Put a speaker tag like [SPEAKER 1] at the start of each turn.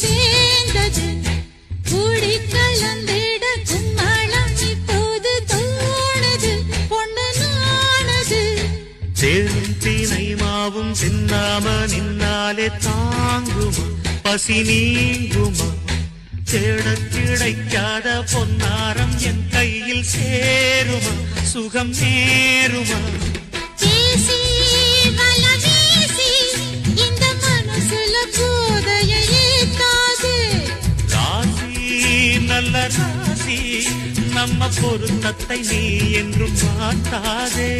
[SPEAKER 1] சேர்ந்தது கூடி கலந்திட கும்மாளம் இப்போது தோணுது பொண்ணு நானது
[SPEAKER 2] தேரும் தீனை மாவும் தின்னாம நின்னாலே தாங்குமா பசி நீங்குமா தேடக் கிடைக்காத பொன்னாரம் என் கையில் சேருமா சுகம் நேருமா
[SPEAKER 1] பேசி வல வீசி இந்த மனசுல போதையை ஏத்தாது
[SPEAKER 2] ராசி நல்ல ராசி நம்ம பொருத்தத்தை நீ என்றும் மாட்டாதே